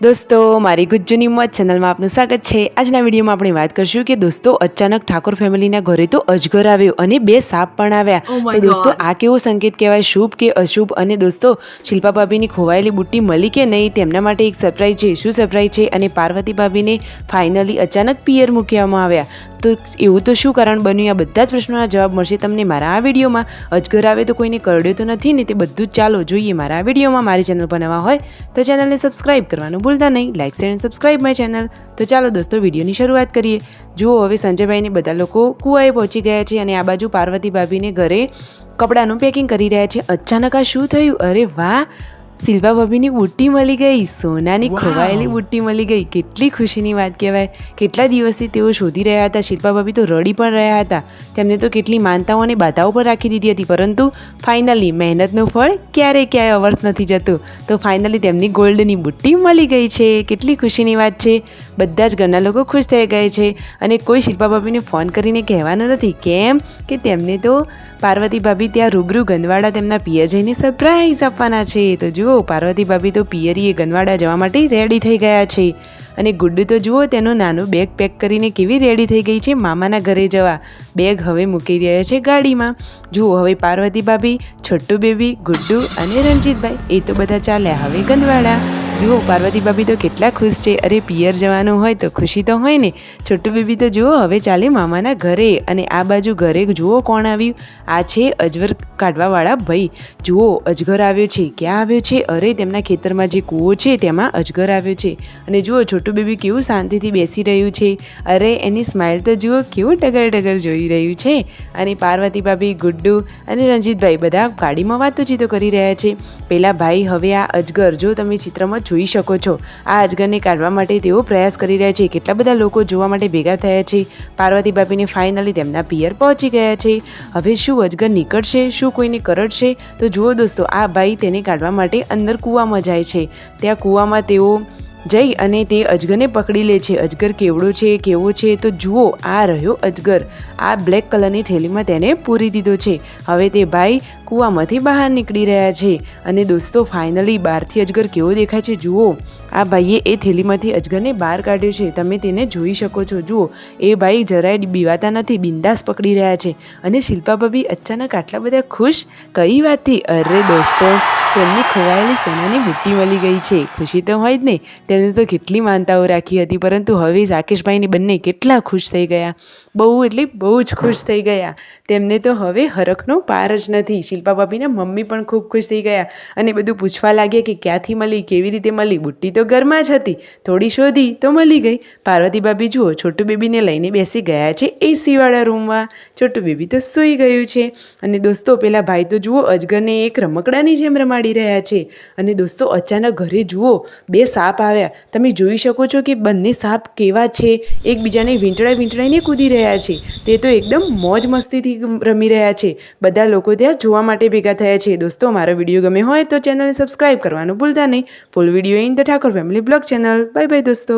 दोस्तों मारी गुज्जूनी मौज चैनल में आपનું સ્વાગત છે। આજના વિડીયોમાં આપણે વાત કરશું કે દોસ્તો અચાનક ઠાકોર ફેમિલીના ઘરે તો અજગર આવ્યો અને બે સાપ પણ આવ્યા। તો દોસ્તો આ કેવો સંકેત કહેવાય, શુભ કે અશુભ? અને દોસ્તો શિલ્પા ભાભીની ખોવાયેલી બુટ્ટી મળી કે નહીં, તેમના માટે એક સરપ્રાઈઝ છે। શું સરપ્રાઈઝ છે? અને પાર્વતી ભાભીને ફાઇનલી અચાનક પિયર મૂકવામાં આવ્યા, તો એવું તો શું કારણ બન્યું? આ બધા જ પ્રશ્નોના જવાબ મળશે તમને મારા આ વિડીયોમાં। અજગર આવે તો કોઈને કરડ્યો તો નથી ને? તે બધું જ ચાલો જોઈએ મારા આ વિડીયોમાં। મારી ચેનલ પર નવા હોય તો ચેનલને સબસ્ક્રાઈબ કરવાનું ભૂલતા નહીં, like share and subscribe my channel. તો ચાલો દોસ્તો વિડીયોની શરૂઆત કરીએ। જુઓ, હવે સંજયભાઈને બધા લોકો કૂવાએ પહોંચી ગયા છે અને આ બાજુ પાર્વતી ભાભીને ઘરે કપડાનું પેકિંગ કરી રહ્યા છે। અચાનક આ શું થયું? અરે વાહ, શિલ્પા ભાભીની બુટ્ટી મળી ગઈ, સોનાની ખોવાયેલી બુટ્ટી મળી ગઈ। કેટલી ખુશીની વાત કહેવાય। કેટલા દિવસથી તેઓ શોધી રહ્યા હતા। શિલ્પા ભાભી તો રડી પણ રહ્યા હતા, તેમને તો કેટલી માનતાઓ અને બાધાઓ પર રાખી દીધી હતી, પરંતુ ફાઇનલી મહેનતનું ફળ ક્યાંય અવર્થ નથી જતું। તો ફાઇનલી તેમની ગોલ્ડની બુટ્ટી મળી ગઈ છે। કેટલી ખુશીની વાત છે। બધા જ ઘરના લોકો ખુશ થઈ ગયા છે અને કોઈ શિલ્પા ભાભીને ફોન કરીને કહેવાનું નથી, કેમ કે તેમને તો પાર્વતી ભાભી ત્યાં રૂબરૂ ગંદવાડા તેમના પિયર જઈને સરપ્રાઈઝ આપવાના છે। તો જુઓ, પાર્વતી ભાભી તો પિયરીએ ગંદવાડા જવા માટે રેડી થઈ ગયા છે અને ગુડ્ડુ તો જુઓ તેનું નાનું બેગ પેક કરીને કેવી રેડી થઈ ગઈ છે મામાના ઘરે જવા। બેગ હવે મૂકી રહ્યા છે ગાડીમાં। જુઓ, હવે પાર્વતી ભાભી, છોટુ બેબી, ગુડ્ડુ અને રણજીતભાઈ એ તો બધા ચાલ્યા હવે ગંદવાડા। જુઓ, પાર્વતી ભાભી તો કેટલા ખુશ છે। અરે પિયર જવાનું હોય તો ખુશી તો હોય ને। છોટુ બેબી તો જુઓ હવે ચાલે મામાના ઘરે। અને આ બાજુ ઘરે જુઓ કોણ આવ્યું? આ છે અજગર કાઢવાવાળા ભાઈ। જુઓ, અજગર આવ્યો છે। ક્યાં આવ્યો છે? અરે તેમના ખેતરમાં જે કૂવો છે તેમાં અજગર આવ્યો છે। અને જુઓ, છોટુ બેબી કેવું શાંતિથી બેસી રહ્યું છે। અરે એની સ્માઇલ તો જુઓ, કેવું ટગર જોઈ રહ્યું છે। અને પાર્વતી ભાભી, ગુડ્ડુ અને રણજીતભાઈ બધા ગાડીમાં વાતોચીતો કરી રહ્યા છે। પેલા ભાઈ હવે આ અજગર, જો તમે ચિત્રમાં જોઈ શકો છો, આ અજગરને કાઢવા માટે તેઓ પ્રયાસ કરી રહ્યા છે। કેટલા બધા લોકો જોવા માટે ભેગા થયા છે। પાર્વતી ભાભીને ફાઇનલી તેમના પિયર પહોંચી ગયા છે। હવે શું અજગર નીકળશે? શું કોઈને કરડશે? તો જુઓ દોસ્તો, આ ભાઈ તેને કાઢવા માટે અંદર કૂવામાં જાય છે। ત્યાં કૂવામાં તેઓ જઈ અને તે અજગરને પકડી લે છે। અજગર કેવડો છે, કેવો છે? તો જુઓ, આ રહ્યો અજગર। આ બ્લેક કલરની થેલીમાં તેને પૂરી દીધો છે। હવે તે ભાઈ કૂવામાંથી બહાર નીકળી રહ્યા છે અને દોસ્તો ફાઇનલી બહારથી અજગર કેવો દેખાય છે જુઓ। આ ભાઈએ એ થેલીમાંથી અજગરને બહાર કાઢ્યો છે, તમે તેને જોઈ શકો છો। જુઓ, એ ભાઈ જરાય બીવાતા નથી, બિંદાસ પકડી રહ્યા છે। અને શિલ્પા ભાભી અચાનક આટલા બધા ખુશ કઈ વાતથી? અરે દોસ્તો, તેમની ખોવાયેલી સોનાની બુટ્ટી મળી ગઈ છે। ખુશી તો હોય જ ને। તેમને તો કેટલી માનતાઓ રાખી હતી, પરંતુ હવે રાકેશભાઈને બંને કેટલા ખુશ થઈ ગયા। બહુ એટલે બહુ જ ખુશ થઈ ગયા। તેમને તો હવે હરખનો પાર જ નથી। શિલ્પા ભાભીના મમ્મી પણ ખૂબ ખુશ થઈ ગયા અને બધું પૂછવા લાગ્યા કે ક્યાંથી મળી, કેવી રીતે મળી? બુટ્ટી તો ઘરમાં જ હતી, થોડી શોધી તો મળી ગઈ। પાર્વતી ભાભી જુઓ, છોટુ બેબીને લઈને બેસી ગયા છે એસીવાળા રૂમમાં। છોટુ બેબી તો સૂઈ ગયું છે અને દોસ્તો પેલા ભાઈ તો જુઓ અજગરને એક રમકડાની જેમ રમાડી રહ્યા છે। અને દોસ્તો અચાનક ઘરે જુઓ બે સાપ આવ્યા। તમે જોઈ શકો છો કે બંને સાપ કેવા છે, એકબીજાને વીંટળાઈને કૂદી રહ્યા છે। તે તો એકદમ મોજ મસ્તીથી રમી રહ્યા છે। બધા લોકો ત્યાં જોવા માટે ભેગા થયા છે। દોસ્તો મારો વિડીયો ગમે હોય તો ચેનલને સબસ્ક્રાઈબ કરવાનું ભૂલતા નહીં। Full video in the Thakor family blog channel. Bye bye દોસ્તો।